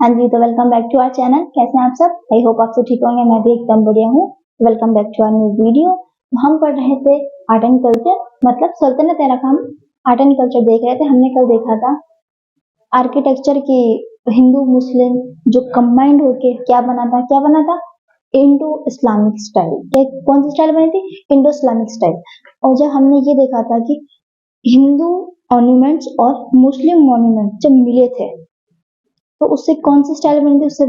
हाँ जी, तो welcome back to our channel. कैसे हैं आप सब? आई होप आप सब ठीक होंगे। मैं भी एकदम बढ़िया हूँ। Welcome back to our new video. हम पढ़ रहे थे आर्ट एंड कल्चर, मतलब सल्तनत एरा का हम आर्ट एंड कल्चर देख रहे थे। हमने कल देखा था आर्किटेक्चर की हिंदू मुस्लिम जो कंबाइंड होके क्या बना था इंडो इस्लामिक स्टाइल। कौन सी स्टाइल बनी थी? Indo Islamic style. और जब हमने ये देखा था कि हिंदू मॉन्यूमेंट्स और मुस्लिम मॉन्यूमेंट जब मिले थे तो उससे कौन सी स्टाइल बनी थी? उससे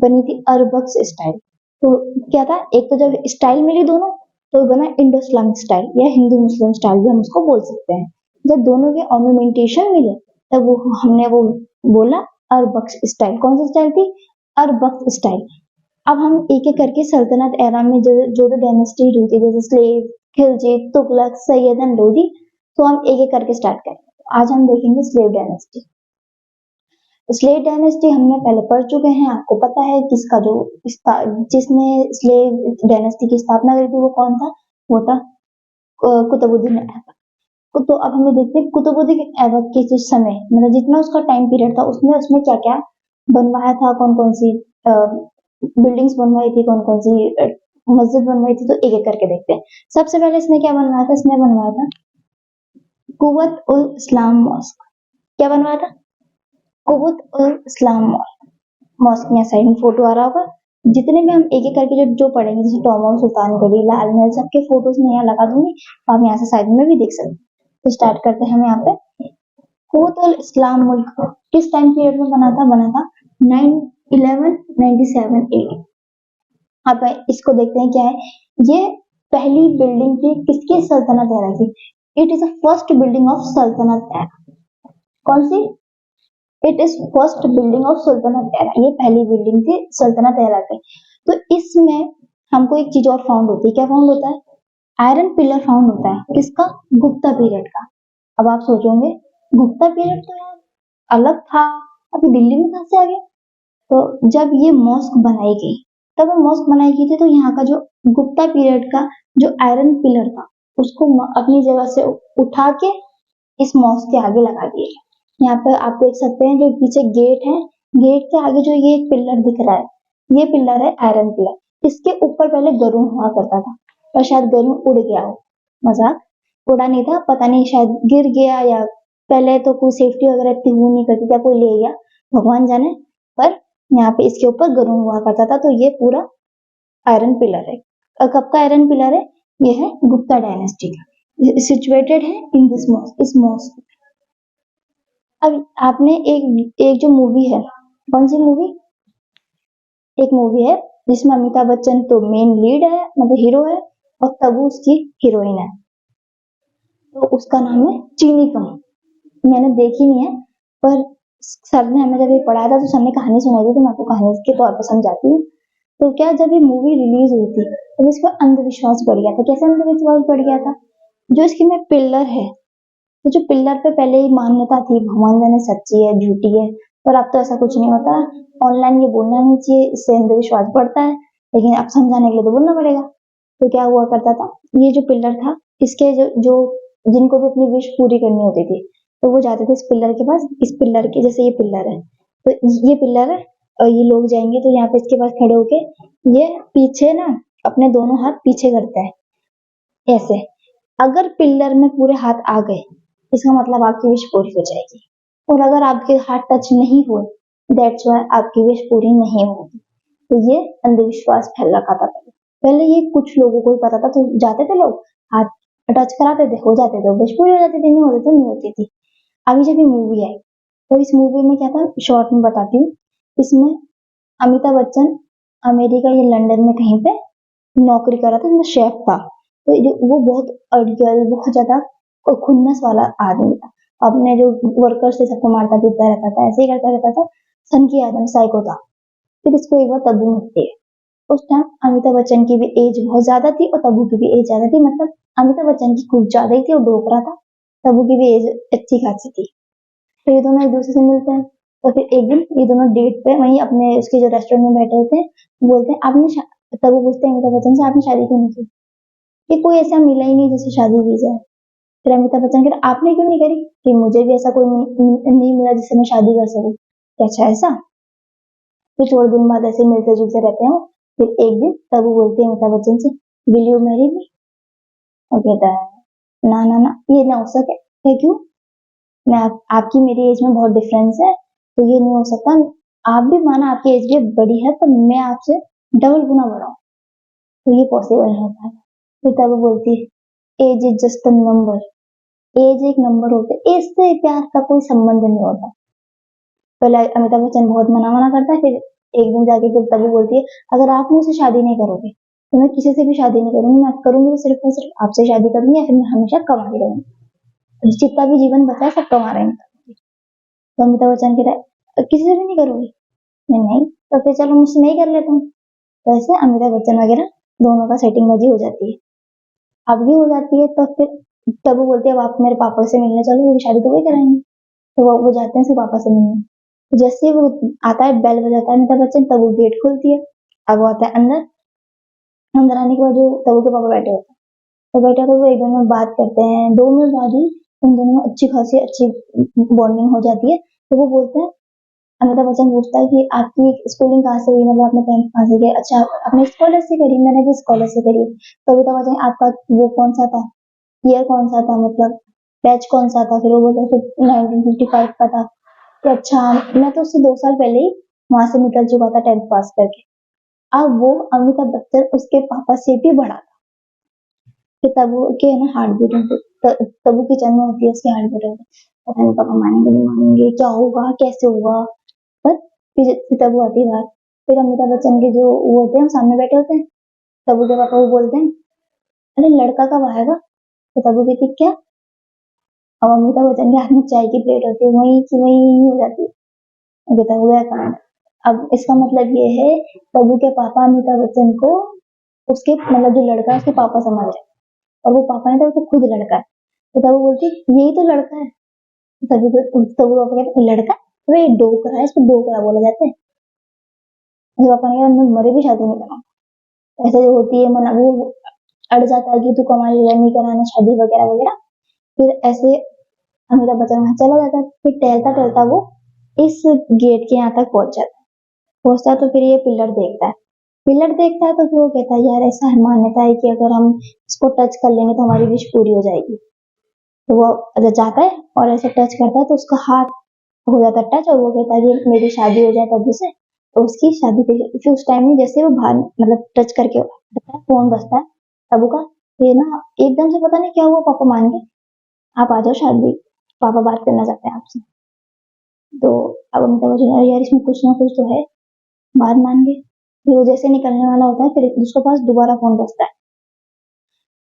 बनी थी अरबक्स स्टाइल। तो क्या था, एक तो जब स्टाइल मिली दोनों तो बना इंडो इस्लामिक स्टाइल या हिंदू मुस्लिम स्टाइल भी हम उसको बोल सकते हैं। जब दोनों के ऑर्नामेंटेशन मिले तब वो हमने वो बोला अरबक्स स्टाइल। कौन सी स्टाइल थी? अरबक्स स्टाइल। अब हम एक एक करके सल्तनत एरा में जो जो डायनेस्टी रही थी, जैसे स्लेव, खिलजी, तुगलक, सैयद एंड लोधी, तो हम एक एक करके स्टार्ट करेंगे। आज हम देखेंगे स्लेव डायनेस्टी। स्लेव डायनेस्टी हमने पहले पढ़ चुके हैं, आपको पता है किसका जो जिसने स्लेव डायनेस्टी की स्थापना करी थी वो कौन था? वो था कुतुबुद्दीन ऐबक। तो अब हमें देखते हैं कुतुबुद्दीन ऐबक के जो समय, मतलब जितना उसका टाइम पीरियड था उसमें उसमें क्या क्या बनवाया था, कौन कौन सी बिल्डिंग्स बनवाई थी, कौन कौन सी मस्जिद बनवाई थी। तो एक एक करके देखते हैं। सबसे पहले इसने क्या बनवाया था? इसने बनवाया था कुव्वत उल इस्लाम मॉस्क। क्या बनवाया था? कुव्वत उल इस्लाम मॉस्क। में साइड में फोटो आ रहा होगा। जितने भी हम एक एक करके जो जो पढ़ेंगे, जैसे टॉमर सुल्तान गढ़ी, लाल महल, सबके फोटोज मैं यहाँ लगा दूंगी, आप यहाँ से साइड में भी देख सकते हैं। तो स्टार्ट करते हैं हम यहाँ पे। कुव्वत उल इस्लाम मुल्क किस टाइम पीरियड में बना था? बना था 1197 AD। अब इसको देखते हैं क्या है। ये पहली बिल्डिंग थी किसकी? सल्तनत एरा की। It is the first building of सल्तनत एरा। कौन सी? It is first building of सल्तनत एरा। ये पहली बिल्डिंग थी सल्तनत एरा की। तो इसमें हमको एक चीज और फाउंड होती है। क्या फाउंड होता है? आयरन पिलर फाउंड होता है। किसका? गुप्ता पीरियड का। अब आप सोचोगे गुप्ता पीरियड तो यार अलग था, अभी दिल्ली में कहां से आ गया? तो जब ये मॉस्क बनाई गई, तब मॉस्क बनाई गई थी तो यहाँ का जो गुप्ता पीरियड का जो आयरन पिलर था उसको अपनी जगह से उठा के इस मॉस्क के आगे लगा दिए। यहाँ पे आप देख सकते हैं जो पीछे गेट है, गेट के आगे जो ये एक पिलर दिख रहा है, ये पिलर है आयरन पिलर। इसके ऊपर पहले गरुड़ हुआ करता था, और शायद गरुड़ उड़ गया हो। मजाक, उड़ा नहीं था, पता नहीं शायद गिर गया, या पहले तो कोई सेफ्टी वगैरह इतनी हुई नहीं करती थी, कोई ले गया, भगवान जाने। पर यहाँ पे इसके ऊपर गरुड़ हुआ करता था। तो ये पूरा आयरन पिलर है। और कब का आयरन पिलर है? ये है गुप्ता डायनेस्टी का। सिचुएटेड है इन दिस मॉस्क, इस मॉस्क। अब आपने एक जो मूवी है, कौन सी मूवी? एक मूवी है जिसमें अमिताभ बच्चन तो मेन लीड है, मतलब हीरो है, और तबू उसकी हीरोइन है। तो उसका नाम है चीनी कम। मैंने देखी नहीं है, पर सर ने हमें जब ये पढ़ाया था तो सर ने कहानी सुनाई थी, तो मैं आपको कहानी के तौर पर समझाती हूँ। तो क्या, जब ये मूवी रिलीज हुई थी तो इसका अंधविश्वास बढ़ गया था। कैसे अंधविश्वास बढ़ गया था? जो इसकी में पिलर है, तो जो पिलर पे पहले ही मान्यता थी भगवान जाने सच्ची है झूठी है, पर अब तो ऐसा कुछ नहीं होता। ऑनलाइन ये बोलना नहीं चाहिए, इससे अंधविश्वास बढ़ता है, लेकिन अब समझाने के लिए तो बोलना पड़ेगा। तो क्या हुआ करता था, ये जो पिलर था, इसके जो जिनको भी अपनी विश पूरी करनी होती थी तो वो जाते थे इस पिलर के पास। इस पिलर के जैसे ये पिलर है, तो ये पिलर है, और ये लोग जाएंगे तो यहाँ पे इसके पास खड़े होके ये पीछे ना अपने दोनों हाथ पीछे करता है ऐसे। अगर पिलर में पूरे हाथ आ गए इसका मतलब आपकी विश पूरी हो जाएगी, और अगर आपके हाथ टच नहीं हुए दैट्स वाई आपकी विश पूरी नहीं होगी। तो ये अंधविश्वास फैल रखा था पहले। पहले ये कुछ लोगों को ही पता था, तो जाते थे लोग, हाथ टच कराते थे, हो जाते थे, विश पूरी हो जाती थी, नहीं होती तो नहीं होती थी। अभी जब ये मूवी आई तो इस मूवी में क्या था, शॉर्ट में बताती हूँ। इसमें अमिताभ बच्चन अमेरिका या लंदन में कहीं पे नौकरी कर रहा था, इसमें शेफ था। तो वो बहुत अड़ियल, बहुत ज्यादा खुन्नस वाला आदमी था। अपने जो वर्कर्स थे सबको मारता पीटता रहता था, ऐसे ही करता रहता था। सन की आदम साइको था। फिर इसको एक बार तब्बू मिलती है। उस टाइम अमिताभ बच्चन की भी एज बहुत ज्यादा थी और तब्बू की भी एज ज्यादा थी, मतलब अमिताभ बच्चन की कुछ ज्यादा ही थी और डोकरा था, तब्बू की भी एज अच्छी खासी थी। तो ये दोनों एक दूसरे से मिलते हैं। तो फिर एक दिन ये दोनों डेट पे वहीं अपने उसके जो रेस्टोरेंट में बैठे होते हैं, बोलते हैं आपने तब्बू पूछते हैं अमिताभ बच्चन से, आपने शादी क्यों नहीं की? कि कोई ऐसा मिला ही नहीं जिससे शादी की जाए। फिर अमिताभ बच्चन कहते आपने क्यों नहीं करी? कि मुझे भी ऐसा कोई नहीं मिला जिससे मैं शादी कर सकूं। अच्छा ऐसा? फिर थोड़े दिन बाद ऐसे मिलते जुलते रहते हैं। फिर एक दिन तब वो बोलती है अमिताभ बच्चन से, विल यू मैरी मी? वो कहता है ना ना ना, ये ना हो सके। है क्यों? आपकी मेरी एज में बहुत डिफरेंस है, तो ये नहीं हो सकता। आप भी माना आपकी एज भी बड़ी है, पर मैं आपसे डबल गुना बड़ा हूँ, तो ये पॉसिबल नहीं होता है। फिर तब वो बोलती है, age is just a number. Age एक नंबर होता है, एज से प्यार का कोई संबंध नहीं होता। पहले अमिताभ बच्चन बहुत मना मना करता है, फिर एक दिन जाके फिर तब वो बोलती है, अगर आप मुझसे शादी नहीं करोगे तो मैं किसी से भी शादी नहीं करूंगी, मैं करूंगी तो सिर्फ और सिर्फ आपसे शादी करूंगी, या फिर मैं हमेशा कमाती रहूंगी। जितना भी जीवन बचा है सब कमा रहे हैं। तो अमिताभ बच्चन कहता है, किसी से भी नहीं करोगी? नहीं, तो फिर चलो मुझसे नहीं कर लेता हूँ। तो ऐसे अमिताभ बच्चन वगैरह दोनों का सेटिंग बाजी हो जाती है। अब भी हो जाती है, तो फिर तब वो बोलते हैं, अब आप मेरे पापा से मिलने चलो, वो शादी तो वही कराएंगे। तो वो जाते हैं उसके पापा से मिलने। तो जैसे ही वो आता है, बेल बजाता है अमिताभ बच्चन, तब वो गेट खुलती है। अब वो आता है अंदर। अंदर आने के बाद जो तब के पापा बैठे होते हैं, तो बैठा तो वो एक दोनों में बात करते हैं। 2 मिनट बाद ही उन दोनों में अच्छी खासी अच्छी बॉन्डिंग हो जाती है। तो वो बोलते हैं, अमिताभ बच्चन पूछता है कि आपकी स्कूलिंग कहाँ से हुई, मतलब आपने 10th कहाँ से किया? अच्छा, आपने स्कॉलर से करी? मैंने भी स्कॉलर से करी। तो अमिताभ बच्चन, आपका वो कौन सा था, ईयर कौन सा था, मतलब बैच कौन सा था? फिर वो बोलता है, फिर 1955 का था। कि अच्छा, मैं तो उससे 2 साल पहले ही वहां से निकल चुका था 10th पास करके। अब वो अमिताभ बच्चन उसके पापा से भी बड़ा था। फिर तब वो के ना हार्ट बीट होती, तब वो किचन में होती है, उसकी हार्ट बीट होती है। पता नहीं पापा मानेंगे नहीं मानेंगे, क्या होगा कैसे होगा। पर फिर तब वो आती है बात। फिर अमिताभ बच्चन के जो वो होते हैं, वो सामने बैठे होते हैं। तब के पापा वो बोलते हैं, अरे लड़का कब आएगा? तो तब वो कहती क्या? अब अमिताभ बच्चन के हाथ में चाय की प्लेट होती है, वही की वही हो जाती है। बेटा हुआ कांड। अब इसका मतलब ये है, तब्बू के पापा अमिताभ बच्चन को उसके मतलब जो लड़का है उसके पापा समझ रहे हैं, और वो पापा है तो वो तो खुद लड़का है। तो तब वो बोलती यही तो लड़का है। तभी तब वो पापा कहते हैं, लड़का? तो ये डोकरा है, इसको डोकरा बोला जाता है। उसके पापा ने कहा, मैं मरे भी शादी नहीं कराऊंगा। ऐसे जो होती है मना, वो अड़ जाता है कि तू कमा लिया, नहीं कराना शादी वगैरह वगैरह। फिर ऐसे अमिताभ बच्चन वहां चला जाता है। फिर टहलता टहलता वो इस गेट के यहाँ तक पहुंच जाता है। पहुंचता है तो फिर ये पिलर देखता है। पिलर देखता है तो फिर वो कहता है, यार ऐसा मान्यता है कि अगर हम इसको टच कर लेंगे तो हमारी विश पूरी हो जाएगी। तो वो जाता है और ऐसे टच करता है, तो उसका हाथ हो जाता है टच, और वो कहता है कि मेरी शादी हो जाए तब से। तो उसकी शादी फिर उस टाइम में जैसे वो बाहर मतलब टच करके फोन बजता है तबू का। ये ना एकदम से पता नहीं क्या हुआ, पापा मान गए, आप आ जाओ शादी, पापा बात करना चाहते हैं आपसे। तो अब अमिताभ बच्चन, अरे यार इसमें कुछ ना कुछ तो है, बात मान गए। फिर वो जैसे निकलने वाला होता है, फिर उसके पास दोबारा फोन बजता है।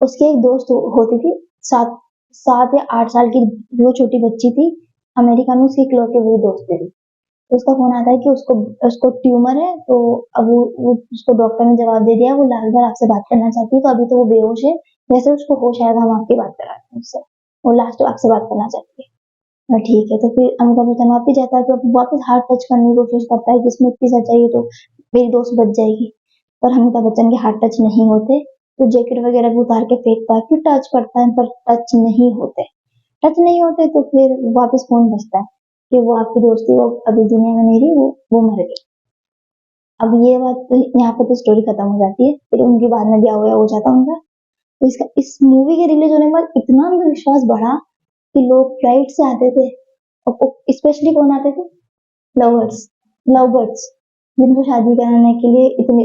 उसकी एक दोस्त होती थी, 7 7 या 8 साल की, वो छोटी बच्ची थी। अमेरिका में उसकी इकलौती वही दोस्त थी। तो उसका फोन आता है कि उसको उसको ट्यूमर है। तो अब वो उसको डॉक्टर ने जवाब दे दिया, वो लाल बार आपसे बात करना चाहती है, तो अभी तो वो बेहोश है, जैसे उसको होश आएगा हम आपकी बात कराते हैं उससे। वो लास्ट आपसे बात करना चाहती है। ठीक है। तो फिर अमिताभ बच्चन वापिस जाता है, तो वापिस हार्ट टच करने की कोशिश करता है कि इसमें इतनी सच्चाई है तो मेरी दोस्त बच जाएगी। पर अमिताभ बच्चन के हार्ट टच नहीं होते। तो जैकेट वगैरह भी उतार के फेंकता है, फिर टच करता है, पर टच नहीं होते। टच नहीं होते तो फिर वापस फोन बजता है कि वो आपकी दोस्ती वो अभी दुनिया में नहीं रही, वो मर गई। अब ये बात तो यहाँ पे तो स्टोरी खत्म हो जाती है। फिर उनके बाद में ब्याह हुआ हो जाता है उनका। तो इसका इस मूवी के रिलीज होने के बाद इतना अंधविश्वास बढ़ा कि लोग फ्लाइट से आते थे। और स्पेशली कौन आते थे? लवर्स, लव बर्ड्स, जिनको शादी कराने के लिए इतनी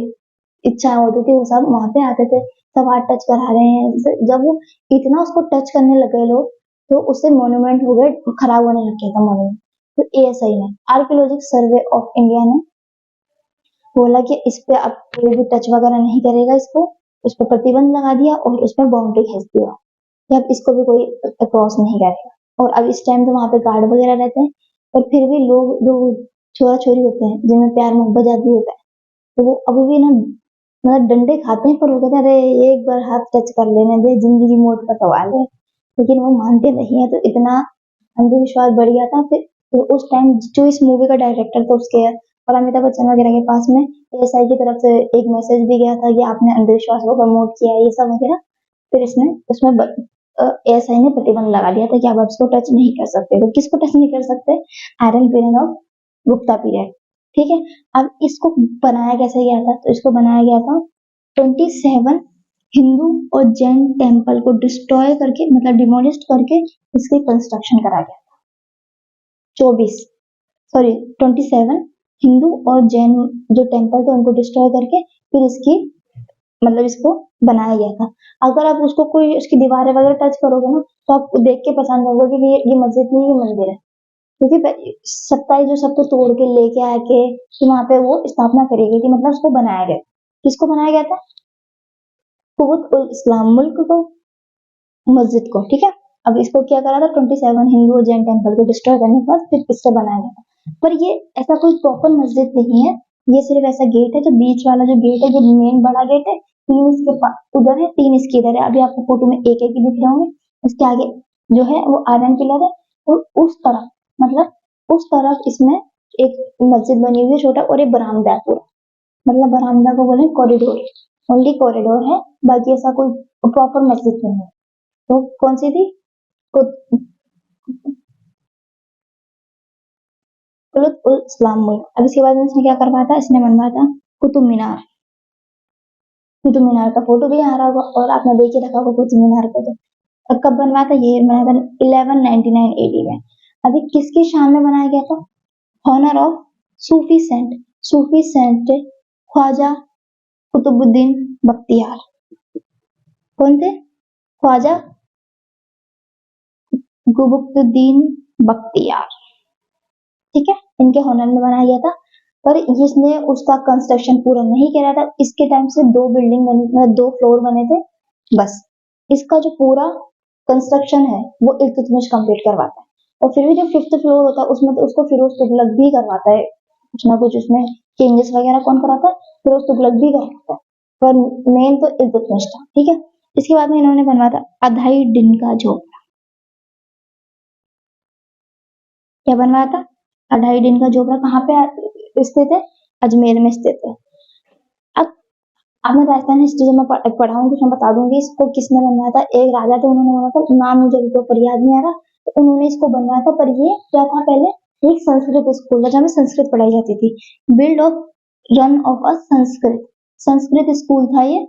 इच्छा होती थी, वो सब वहां पे आते थे। सब हाथ टच करा रहे हैं। जब वो इतना उसको टच करने लग गए लोग, तो उससे मोन्यूमेंट हो गए, खराब होने लग गया था मोन्यूमेंट। तो एएसआई ने, आर्कियोलॉजिक सर्वे ऑफ इंडिया ने बोला कि इस पे अब कोई भी टच वगैरह नहीं करेगा, इसको उस पर प्रतिबंध लगा दिया और उस पर बाउंड्री खींच दिया कि अब इसको भी कोई क्रॉस नहीं करेगा। और अब इस टाइम तो वहां पे गार्ड वगैरह रहते हैं, पर फिर भी लोग जो छोरा छोरी होते हैं जिनमें प्यार मोहब्बत ज्यादा होता है, तो वो अभी भी ना मतलब डंडे खाते हैं, पर वो कहते हैं अरे एक बार हाथ टच कर लेने दे, जिंदगी मौत का सवाल है। लेकिन वो मानते नहीं है। तो इतना अंधविश्वास बढ़ गया था। फिर तो उस टाइम जो इस मूवी का डायरेक्टर था उसके और अमिताभ बच्चन वगैरह के पास में एएसआई की तरफ से एक मैसेज भी गया था कि आपने अंधविश्वास को प्रमोट किया है, ये सब वगैरह। फिर इसने उसमें एएसआई ने प्रतिबंध लगा दिया था कि आप इसको टच नहीं कर सकते। तो किसको टच नहीं कर सकते? Iron period of Gupta period, ठीक है। अब इसको बनाया कैसे गया था, तो इसको बनाया गया था 27 हिंदू और जैन टेम्पल को डिस्ट्रॉय करके, मतलब डिमोलिश करके इसकी कंस्ट्रक्शन करा गया। 24 सॉरी 27 हिंदू और जैन जो टेम्पल थे उनको डिस्ट्रॉय करके फिर इसकी मतलब इसको बनाया गया था। अगर आप उसको कोई उसकी दीवारें वगैरह टच करोगे ना तो आपको देख के पसंद होगा कि ये मस्जिद नहीं, ये मंदिर है, क्योंकि सत्ता ही जो सबको तोड़ के लेके आके कि वहां पे वो स्थापना करी गई थी, मतलब उसको बनाया गया। किसको बनाया गया था? कुवत उल इस्लाम मुल्क को, मस्जिद को, ठीक है। अब इसको क्या करा था, 27 हिंदू और जैन टेम्पल को डिस्ट्रॉय करने के बाद फिर इससे बनाया गया था। पर ये ऐसा कोई प्रॉपर मस्जिद नहीं है, ये सिर्फ ऐसा गेट है, जो बीच वाला जो गेट है, जो मेन बड़ा गेट है, 3 इसके उधर है, 3 इसके इधर है। अभी आपको फोटो में एक एक ही दिख रहे होंगे। उसके आगे जो है वो आयरन पिलर है, और उस तरफ मतलब उस तरफ इसमें एक मस्जिद बनी हुई है छोटा, और एक बरामदा है पूरा, मतलब बरामदा को बोले कॉरिडोर, ओनली कॉरिडोर है, बाकी ऐसा कोई प्रॉपर मस्जिद नहीं है। तो कौन सी थी? कुतुब उल इस्लाम मुल्क। अब इसके बाद में इसने क्या करवाया था, इसने बनवाया था कुतुब मीनार। कुतुब मीनार का फोटो भी आ रहा होगा और आपने देख ही रखा होगा कुतुब मीनार को। तो कब बनवाया था? ये बनाया था 1199 एडी में। अभी किसकी शान में बनाया गया था? Honour of Sufi saint Khwaja Qutbuddin Bakhtiyar. कौन थे? ख्वाजा कुतुबुद्दीन बख्तियार, ठीक है, इनके हॉनर में बनाया गया था। पर इसने उसका कंस्ट्रक्शन पूरा नहीं किया था। इसके टाइम से 2 बिल्डिंग बनी, मतलब 2 फ्लोर बने थे बस। इसका जो पूरा कंस्ट्रक्शन है वो इल्तुतमिश कंप्लीट करवाता है, और फिर भी जो 5th फ्लोर होता है उसमें तो उसको फिरोज तुगलक भी करवाता है, कुछ ना कुछ उसमें चेंजेस वगैरह कौन कराता है? फिरोज तुगलक भी करवाता है, पर मेन तो इल्तुतमिश था, ठीक है। इसके बाद में इन्होंने बनवाया था अढ़ाई दिन का झोपड़ा। क्या बनवाया था? अढ़ाई दिन का झोपड़ा। कहाँ पे स्थित है? अजमेर में स्थित है। अब मैं राजस्थान हिस्ट्री जब मैं पढ़ा हूँ तो मैं बता दूंगी इसको किसने बनवाया था। एक राजा थे, उन्होंने बनवाया था, नाम मुझे अभी तो याद नहीं आ रहा, तो उन्होंने इसको बनवाया था। पर ये क्या था, पहले एक संस्कृत स्कूल था जहाँ में संस्कृत पढ़ाई जाती थी। Build of run of a Sanskrit school था ये,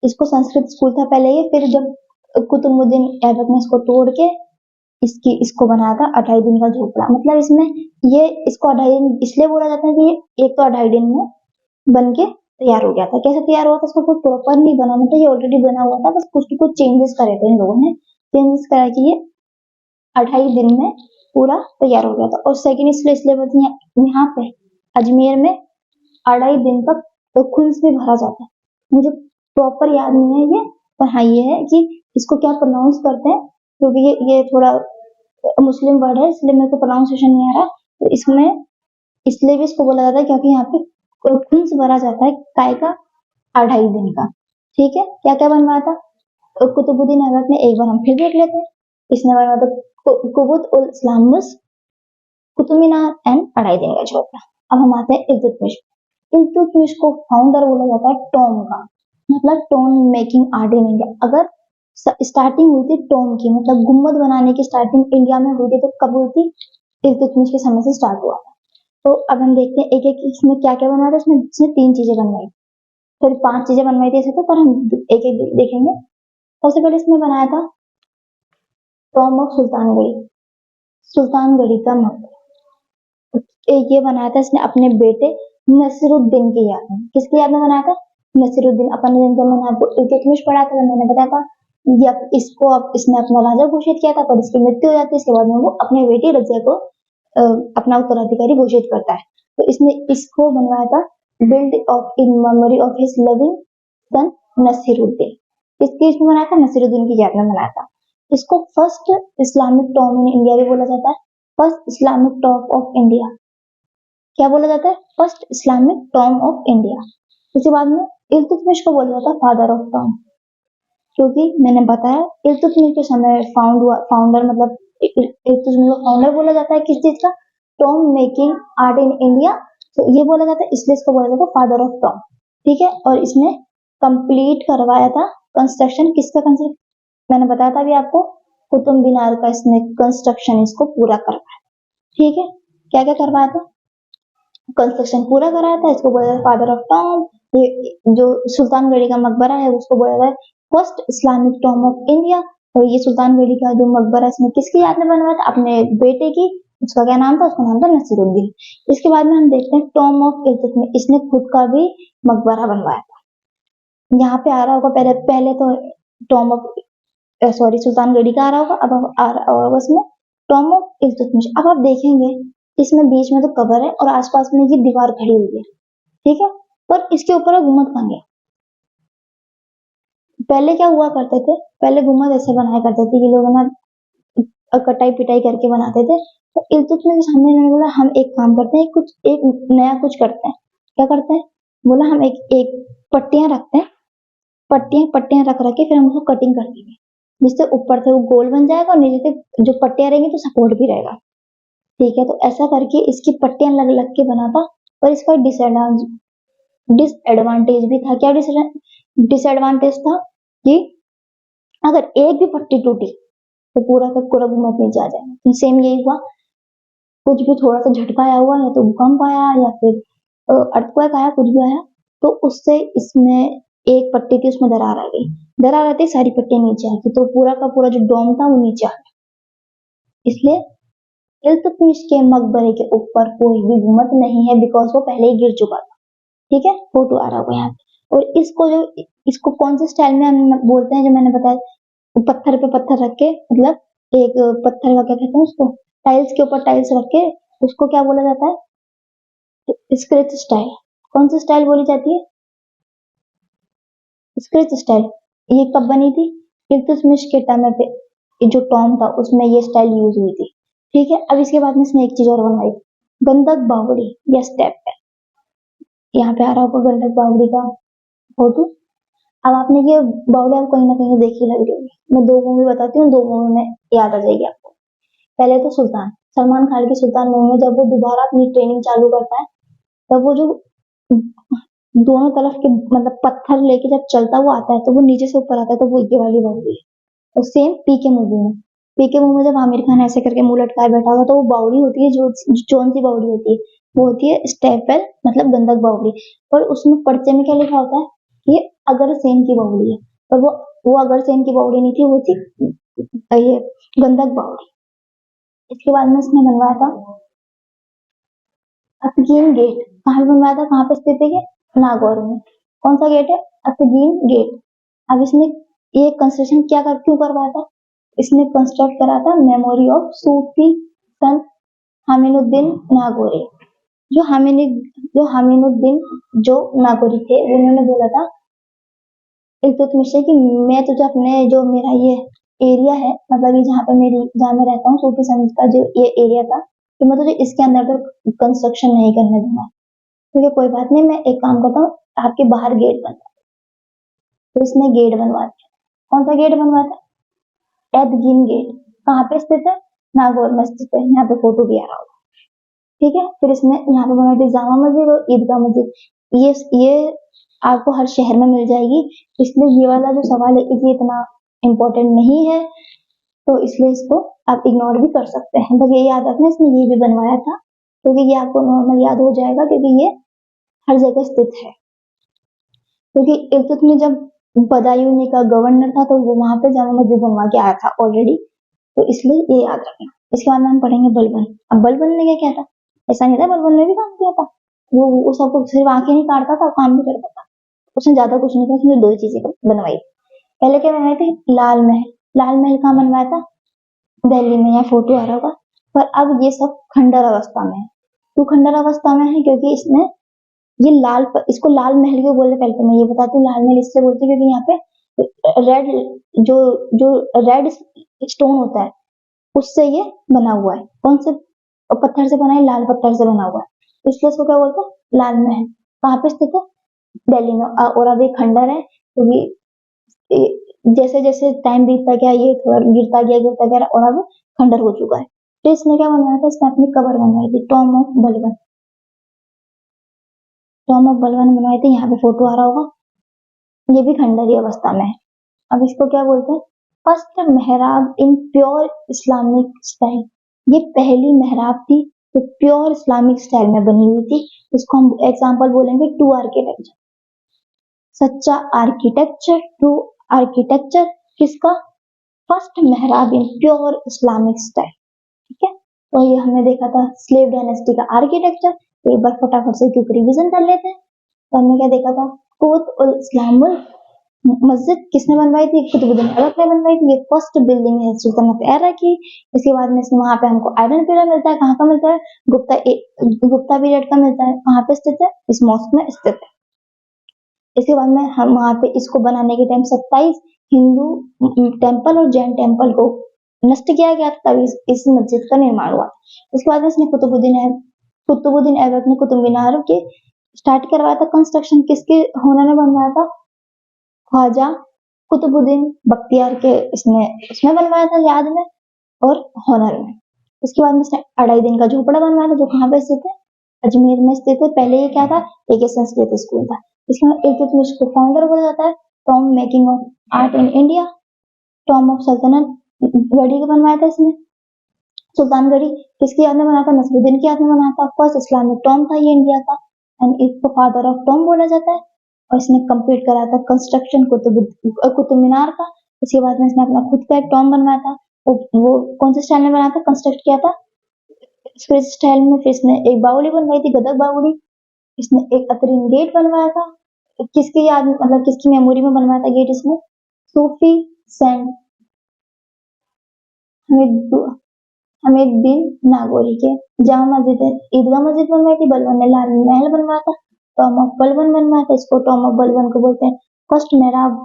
इसको संस्कृत स्कूल था पहले ये। फिर जब कुतुबुद्दीन ऐबक ने इसको तोड़ के इसको बनाया था अढ़ाई दिन का झोपड़ा। मतलब इसमें ये इसको अढ़ाई दिन इसलिए बोला जाता है कि एक तो अढ़ाई दिन में बन के तैयार हो गया था। कैसे तैयार हुआ था? इसको कोई प्रॉपर नहीं बना, मतलब ये ऑलरेडी बना हुआ था, बस कुछ चेंजेस करे थे इन लोगों ने, चेंजेस करा कि ये अढ़ाई दिन में पूरा तैयार हो गया था। और सेकंड इसलिए बोलते हैं यहाँ पे अजमेर में अढ़ाई दिन तक तो खुन्स भी भरा जाता है। मुझे प्रॉपर याद नहीं है ये, पर हाँ ये है कि इसको क्या प्रोनाउंस करते हैं, क्योंकि ये थोड़ा मुस्लिम वर्ड है इसलिए मेरे को प्रोनाउंसिएशन नहीं आ रहा। तो इसमें इसलिए भी इसको बोला जाता है क्योंकि यहाँ पे खुन्स भरा जाता है काय का? अढ़ाई दिन का, ठीक है। क्या क्या बनवाया था कुतुबुद्दीन ऐबक ने? एक बार हम फिर देख लेते हैं। इसने बनवाया था कुबुत उल इस्लाम कुतुब मीनार एंड अढ़ाई दिन का झोपड़ा। अब हम आते हैं इल्तुतमिश। इल्तुतमिश को फाउंडर बोला जाता है टॉम का, मतलब tone making art in India. अगर स्टार्टिंग हुई थी टोम की, मतलब गुम्बद बनाने की स्टार्टिंग इंडिया में हुई थी, तो कब हुई थी? इल्तुतमिश के समय से स्टार्ट हुआ था। तो अब हम देखते हैं एक एक इसमें क्या क्या बनवाया था। इसने 3 चीजें बनवाई, सॉरी 5 चीजें बनवाई थी ऐसे तो, पर हम एक एक देखेंगे। सबसे पहले इसने बनाया था टॉम ऑफ सुल्तानगढ़ी का मकबरा। ये बनाया था इसने अपने बेटे नसीरुद्दीन की याद में। किसकी याद में बनाया था? नसीरुद्दीन। अपन ने जब मैंने आपको इल्तुतमिश पढ़ा था, मैंने बताया था इसको अब इसने अपना राजा घोषित किया था, पर इसकी मृत्यु हो जाती है। इसके बाद में वो अपने बेटे रजिया को अपना उत्तराधिकारी घोषित करता है। तो इसने इसको बनवाया था build of in memory of his loving son Nasiruddin. किसके इसमें बनाया था? नसीरुद्दीन की याद में बनाया था। इसको first Islamic Tom in India भी बोला जाता है, first Islamic Tom of India. क्या बोला जाता है? First Islamic Tom of India. उसके बाद में इल्तुतमिश को बोला जाता है फादर ऑफ टॉम, क्योंकि मैंने बताया इल्तुतमिश के समय फाउंड हुआ। फाउंडर मतलब इल्तुतमिश को फाउंडर बोला जाता है किस चीज का? Tom making art in India. तो ये बोला जाता है, इसलिए इसको बोला जाता है फादर ऑफ टॉम, ठीक है। और इसने कंप्लीट करवाया था कंस्ट्रक्शन। किसका कंस्ट्रक्शन? मैंने बताया था अभी आपको, कुतुब मीनार का इसने कंस्ट्रक्शन इसको पूरा करवाया, ठीक है। क्या क्या करवाया था, कंस्ट्रक्शन पूरा कराया था। इसको बोला था फादर ऑफ टॉम। ये जो सुल्तानगढ़ी का मकबरा है उसको बोला था first Islamic Tom of India. और ये सुल्तानगढ़ी का जो मकबरा इसने किसकी याद में बनवाया था, अपने बेटे की। उसका क्या नाम था, उसका नाम था नसीरुद्दीन। इसके बाद में हम देखते हैं टॉम ऑफ इल्तुतमिश, इसने खुद का भी मकबरा बनवाया था। यहाँ पे आ रहा होगा पहले पहले तो टॉम ऑफ सॉरी सुल्तानगढ़ी का आ रहा होगा, अब आ रहा होगा उसमें टॉम ऑफ इल्तुतमिश। अब आप देखेंगे इसमें बीच में तो कबर है और आसपास में ये दीवार खड़ी हुई है, ठीक है, पर इसके ऊपर है गुम्मद बन गया। पहले क्या हुआ करते थे, पहले गुम्मद ऐसे बनाया करते थे, ये लोग है ना कटाई पिटाई करके बनाते थे। तो इल्तुतमिश के सामने इन्होंने बोला हम एक काम करते हैं, कुछ एक नया कुछ करते हैं। क्या करते हैं, बोला हम एक एक पट्टियां रखते हैं, पट्टियां पट्टियां रख रख के फिर हम उसको कटिंग कर देंगे, जिससे ऊपर से वो गोल बन जाएगा और नीचे से जो पट्टियां रहेंगी तो सपोर्ट भी रहेगा। ठीक है, तो ऐसा करके इसकी पट्टियां लग लग के बना था। पर इसका डिसएडवांटेज भी था। क्या डिसएडवांटेज था कि अगर एक भी पट्टी टूटी तो पूरा का पूरा गुम्मद नीचे आ जाएगा। सेम यही हुआ, कुछ भी थोड़ा सा झटका आया हुआ, या तो भूकंप आया या फिर अर्थक्वेक आया, कुछ भी आया, तो उससे इसमें एक पट्टी थी उसमें दरार आ गई, दरार आती सारी पट्टियां नीचे आ गई, तो पूरा का पूरा जो डोम था वो नीचे आ गया। इसलिए इल्तुतमिश के मकबरे के ऊपर कोई भी गुम्मद नहीं है, बिकॉज वो पहले ही गिर चुका था। ठीक है, फोटो आ रहा होगा यहाँ पे। और इसको कौन से स्टाइल में हम बोलते हैं, जो मैंने बताया, पत्थर पे पत्थर रख के, मतलब एक पत्थर का क्या कहते हैं उसको, टाइल्स के ऊपर टाइल्स रख के, उसको क्या बोला जाता है, स्क्रेच स्टाइल। कौन सी स्टाइल बोली जाती है, स्क्रेच स्टाइल। ये कब बनी थी, इल्तुतमिश के टाइम पे जो टॉम था उसमें ये स्टाइल यूज हुई थी। ठीक है, अब इसके बाद में इसने एक चीज और बनवाई, गंधक बावड़ी या स्टेप। यहाँ पे आ रहा होगा गंधक बावड़ी का फोटो। अब आपने ये बावड़ी आप कहीं ना कहीं देखी लग रही होगी। मैं दो मूवी बताती हूँ, दो मूवी में याद आ जाएगी आपको। पहले तो सुल्तान, सलमान खान की सुल्तान मूवी में जब वो दोबारा अपनी ट्रेनिंग चालू करता है, तब वो जो दोनों तरफ के मतलब पत्थर लेके जब चलता हुआ आता है तो वो नीचे से ऊपर आता है, तो वो ये वाली बावड़ी है। और सेम पीके मूवी में, पीके मूवी में जब आमिर खान ऐसे करके मुंह लटकाए बैठा होता, तो वो बावड़ी होती है जो कौन सी बावड़ी होती है, वो होती है स्टेपल, मतलब गंधक बावड़ी। और उसमें पर्चे में क्या लिखा होता है, ये अगरसेन की बावड़ी है। और वो अगरसेन की बावड़ी नहीं थी, वो थी ये गंधक बावड़ी। इसके बाद में उसने बनवाया था अतगीन गेट। कहाँ पे बनवाया था, कहाँ पे स्थित है ये, नागौर में। कौन सा गेट है, अतगीन गेट। अब इसने ये कंस्ट्रक्शन क्यों करवाया था, इसने कंस्ट्रक्ट करा था मेमोरी ऑफ सूफी संत हामिनुद्दीन नागौरी। जो हामिनुद्दीन जो नागौरी थे, उन्होंने बोला था इल्तुतमिश से कि मैं तुझे अपने जो मेरा ये एरिया है, मतलब ये जहाँ मैं रहता हूँ, सूफी संत का जो ये एरिया था, तो मैं तुझे इसके अंदर तो कंस्ट्रक्शन नहीं करने दूंगा। क्योंकि कोई बात नहीं, मैं एक काम करता हूँ, आपके बाहर गेट बनवा। तो इसने गेट बनवा दिया। कौन सा गेट बनवा था, एदगीन गेट। कहाँ पे स्थित है, नागौर में स्थित है। यहाँ पे फोटो भी आ रहा होगा। ठीक है, फिर इसने यहाँ पे बनवाई थी जामा मस्जिद और ईदगाह मस्जिद। ये आपको हर शहर में मिल जाएगी। इसलिए ये वाला जो सवाल है ये इतना इम्पोर्टेंट नहीं है, तो इसलिए इसको आप इग्नोर भी कर सकते हैं। बस ये याद रखना इसने ये भी बनवाया था, क्योंकि ये आपको नॉर्मल याद हो जाएगा, क्योंकि ये हर जगह स्थित है। क्योंकि इल्तुतमिश जब बदायूनी का गवर्नर था, तो वो वहां पे जामा मस्जिद बनवा के आया था ऑलरेडी, तो इसलिए ये याद रखना। इसके बाद में हम पढ़ेंगे बलबन। अब बलबन ने क्या किया था, ऐसा नहीं था, बलबन ने भी काम किया था। वो सबको सिर्फ आंखें नहीं काटता था, काम भी करता था। उसने ज्यादा कुछ नहीं किया, उसने दो चीजें बनवाई। पहले क्या बनवाई थी, लाल महल। लाल महल कहाँ बनवाया था, दिल्ली में। यहाँ फोटो आ रहा होगा। पर अब ये सब खंडर अवस्था में है। क्यों खंडर अवस्था में है, क्योंकि इसने इसको लाल महल क्यों बोले, पहले तो मैं ये बताती हूँ। लाल महल इससे बोलते हैं क्योंकि यहाँ पे रेड जो जो रेड स्टोन होता है उससे ये बना हुआ है। कौन से पत्थर से बना है, लाल पत्थर से बना हुआ है, इसलिए इसको क्या बोलते हैं, लाल महल। कहाँ पे स्थित है, दिल्ली में। और अब ये खंडर है, क्योंकि जैसे जैसे टाइम बीतता गया ये थोड़ा गिरता गया और अब खंडर हो चुका है। तो इसने क्या बनवाया था, इसने अपनी कबर बनवाई थी, Tom of Balban. Tom of Balban बनवाई थी, यहाँ पे फोटो आ रहा होगा। ये भी खंडरी अवस्था में है। अब इसको क्या बोलते हैं, फर्स्ट मेहराब इन प्योर इस्लामिक स्टाइल। ये पहली मेहराब थी तो प्योर इस्लामिक स्टाइल में बनी हुई थी। इसको हम एग्जाम्पल बोलेंगे ट्रू आर्किटेक्चर, सच्चा आर्किटेक्चर, ट्रू आर्किटेक्चर किसका, फर्स्ट मेहराब इन प्योर इस्लामिक स्टाइल। ठीक है, तो ये हमने देखा था स्लेव डायनेस्टी का आर्किटेक्चर। तो एक बार फटाफट से क्योंकि रिवीजन कर लेते हैं। तो हमने क्या देखा था, कुतुब इस्लामुल मस्जिद किसने बनवाई थी, कुतुबुद्दीन ऐबक ने बनवाई थी। ये फर्स्ट बिल्डिंग है सुल्तानत एरा की। इसके बाद में वहां पे हमको आयरन पिलर मिलता है, कहाँ का मिलता है, गुप्ता पीरियड का मिलता है। कहाँ पे स्थित है, इस मॉस्क में स्थित है। इसके बाद में हम वहां पे इसको बनाने के टाइम 27 हिंदू टेम्पल और जैन टेम्पल को नष्ट किया गया था, तभी इस मस्जिद का निर्माण हुआ। इसके बाद में इसने कुतुबुद्दीन ऐबक ने कुतुब मीनार के स्टार्ट करवाया था कंस्ट्रक्शन। किसके होनर में बनवाया था, ख्वाजा कुतुबुद्दीन बख्तियार के इसमें बनवाया था याद में और होनर में। उसके बाद में इसने 2.5 दिन का झोपड़ा बनवाया था, जो कहाँ पे स्थित है, अजमेर में स्थित है। पहले ये क्या था, एक संस्कृत स्कूल था। इसके बाद इल्तुतमिश को फाउंडर बोला जाता है। Tom making of art in India, Tom of सल्तनत गढ़ी का बनवाया था इसने। सुल्तानगढ़ी किसकी याद में बना था, नसरुद्दीन की याद में बना था। फर्स्ट इस्लामिक टॉम था ये इंडिया का, एंड इसको फादर ऑफ टॉम बोला जाता है। और इसने कंप्लीट करा था कंस्ट्रक्शन कुतुब मीनार का। उसके बाद में इसने अपना खुद का एक टॉम बनवाया था। वो कौन से स्टाइल में बनाया था, कंस्ट्रक्ट किया था स्क्वेयर स्टाइल में। फिर इसने एक बावड़ी बनवाई थी, गदक बावड़ी। इसने एक अतरीन गेट बनवाया था, किसकी याद मतलब किसकी मेमोरी में बनवाया था गेट इसने, सूफी सेंट हमीद बिन नागौरी के। जामा मस्जिद है, ईदगाह मस्जिद बनवाई थी। बलबन ने लाल महल बनवाया था, टॉम ऑफ बलबन बनवाया था। इसको टॉम ऑफ बलबन को बोलते हैं फर्स्ट मेहराब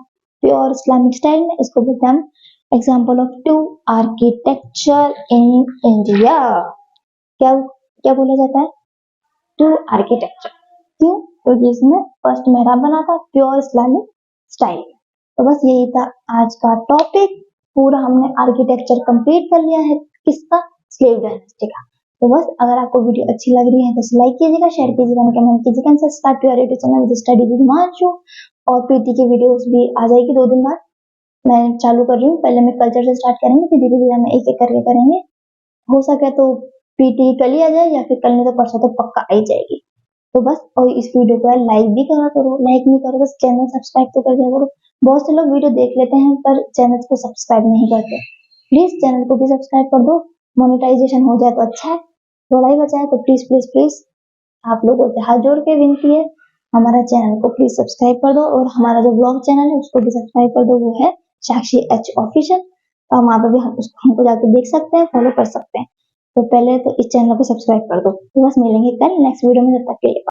प्योर इस्लामिक स्टाइल में। इसको बोलते हैं example of true architecture in India. क्या क्या बोला जाता है, ट्रू आर्किटेक्चर। क्यों, क्योंकि इसमें फर्स्ट मेहराब बना था प्योर इस्लामिक स्टाइल। तो बस यही था आज का टॉपिक। पूरा हमने आर्किटेक्चर कंप्लीट कर लिया है, किसका, स्लेव डायनेस्टी का। तो बस अगर आपको वीडियो अच्छी लग रही है तो लाइक कीजिएगा, शेयर कीजिएगा, कमेंट कीजिएगा, subscribe to our YouTube channel study with Himanshu. और प्रीति की वीडियोस भी आ जाएगी 2 दिन बाद, मैं चालू कर रही हूँ। पहले मैं कल्चर से स्टार्ट करेंगे, फिर धीरे धीरे हम एक एक करके करेंगे। हो सके तो प्रीति कल ही आ जाए, या फिर कल नहीं तो परसों तो पक्का आ ही जाएगी। तो बस, और इस वीडियो को लाइक भी करा करो, लाइक नहीं करो तो चैनल सब्सक्राइब तो कर दिया करो। बहुत से लोग वीडियो देख लेते हैं पर चैनल को सब्सक्राइब नहीं करते। प्लीज चैनल को भी सब्सक्राइब कर दो, मोनेटाइजेशन हो जाए तो अच्छा है, थोड़ा ही बचा है। तो प्लीज प्लीज प्लीज आप लोगों से हाथ जोड़ के विनती है, हमारा चैनल को प्लीज सब्सक्राइब कर दो। और हमारा जो ब्लॉग चैनल है उसको भी सब्सक्राइब कर दो, वो है साक्षी एच ऑफिशियल। तो वहां पर भी हमको जाके देख सकते हैं, फॉलो कर सकते हैं। तो पहले तो इस चैनल को सब्सक्राइब कर दो। तो बस मिलेंगे कल नेक्स्ट वीडियो में, जब तक के लिए।